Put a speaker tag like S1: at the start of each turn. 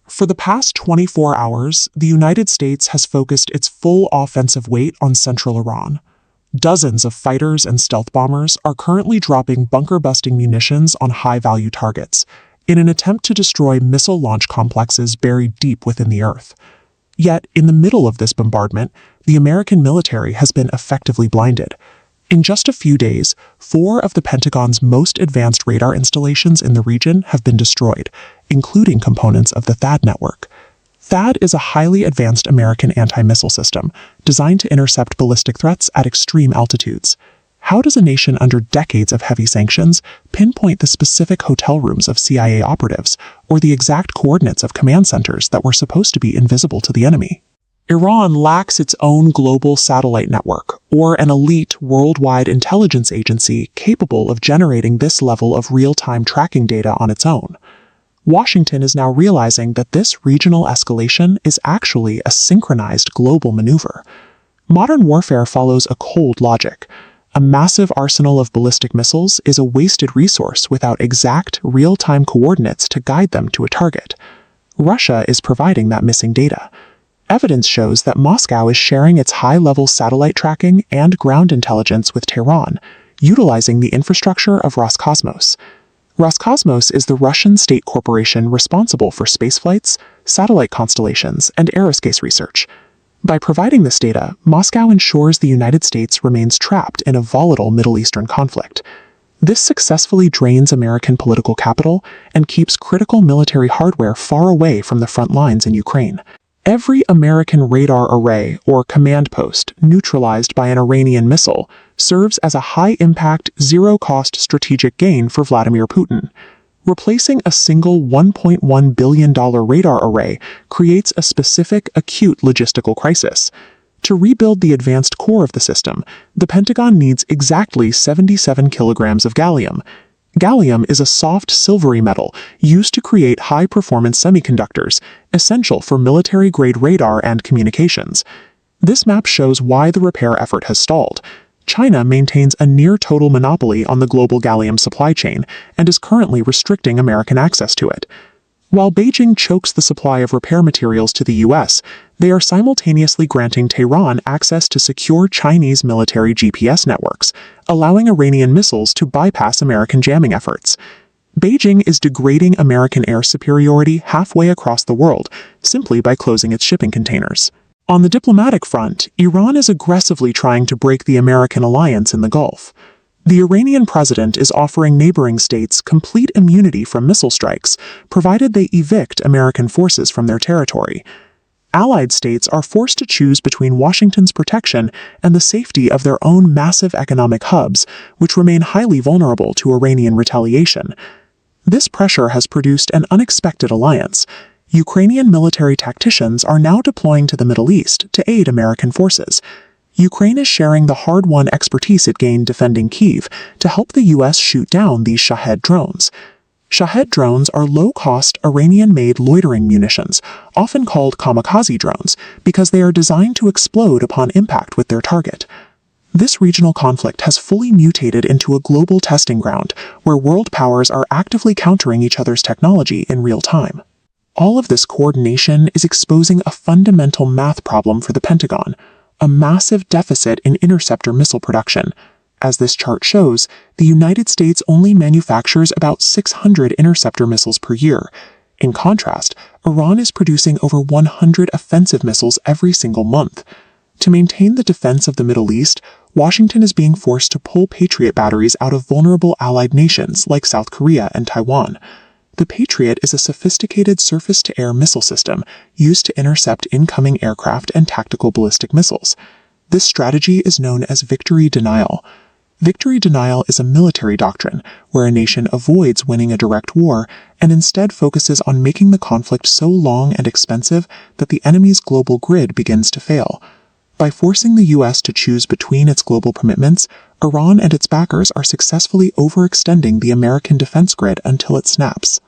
S1: For the past 24 hours, the United States has focused its full offensive weight on central Iran. Dozens of fighters and stealth bombers are currently dropping bunker-busting munitions on high-value targets in an attempt to destroy missile launch complexes buried deep within the earth. Yet, in the middle of this bombardment, the American military has been effectively blinded. In just a few days, 4 of the Pentagon's most advanced radar installations in the region have been destroyed, including components of the THAAD network. THAAD is a highly advanced American anti-missile system designed to intercept ballistic threats at extreme altitudes. How does a nation under decades of heavy sanctions pinpoint the specific hotel rooms of CIA operatives or the exact coordinates of command centers that were supposed to be invisible to the enemy? Iran lacks its own global satellite network or an elite worldwide intelligence agency capable of generating this level of real-time tracking data on its own. Washington is now realizing that this regional escalation is actually a synchronized global maneuver. Modern warfare follows a cold logic. A massive arsenal of ballistic missiles is a wasted resource without exact, real-time coordinates to guide them to a target. Russia is providing that missing data. Evidence shows that Moscow is sharing its high-level satellite tracking and ground intelligence with Tehran, utilizing the infrastructure of Roscosmos. Roscosmos is the Russian state corporation responsible for spaceflights, satellite constellations, and aerospace research. By providing this data, Moscow ensures the United States remains trapped in a volatile Middle Eastern conflict. This successfully drains American political capital and keeps critical military hardware far away from the front lines in Ukraine. Every American radar array or command post neutralized by an Iranian missile serves as a high-impact, zero-cost strategic gain for Vladimir Putin. Replacing a single $1.1 billion radar array creates a specific, acute logistical crisis. To rebuild the advanced core of the system, the Pentagon needs exactly 77 kilograms of gallium. Gallium is a soft, silvery metal used to create high-performance semiconductors, essential for military-grade radar and communications. This map shows why the repair effort has stalled. China maintains a near-total monopoly on the global gallium supply chain and is currently restricting American access to it. While Beijing chokes the supply of repair materials to the U.S., they are simultaneously granting Tehran access to secure Chinese military GPS networks, allowing Iranian missiles to bypass American jamming efforts. Beijing is degrading American air superiority halfway across the world simply by closing its shipping containers. On the diplomatic front, Iran is aggressively trying to break the American alliance in the Gulf. The Iranian president is offering neighboring states complete immunity from missile strikes, provided they evict American forces from their territory. Allied states are forced to choose between Washington's protection and the safety of their own massive economic hubs, which remain highly vulnerable to Iranian retaliation. This pressure has produced an unexpected alliance. Ukrainian military tacticians are now deploying to the Middle East to aid American forces. Ukraine is sharing the hard-won expertise it gained defending Kyiv to help the U.S. shoot down these Shahed drones. Shahed drones are low-cost, Iranian-made loitering munitions, often called kamikaze drones, because they are designed to explode upon impact with their target. This regional conflict has fully mutated into a global testing ground, where world powers are actively countering each other's technology in real time. All of this coordination is exposing a fundamental math problem for the Pentagon: a massive deficit in interceptor missile production. As this chart shows, the United States only manufactures about 600 interceptor missiles per year. In contrast, Iran is producing over 100 offensive missiles every single month. To maintain the defense of the Middle East, Washington is being forced to pull Patriot batteries out of vulnerable allied nations like South Korea and Taiwan. The Patriot is a sophisticated surface-to-air missile system used to intercept incoming aircraft and tactical ballistic missiles. This strategy is known as victory denial. Victory denial is a military doctrine where a nation avoids winning a direct war and instead focuses on making the conflict so long and expensive that the enemy's global grid begins to fail. By forcing the U.S. to choose between its global commitments, Iran and its backers are successfully overextending the American defense grid until it snaps.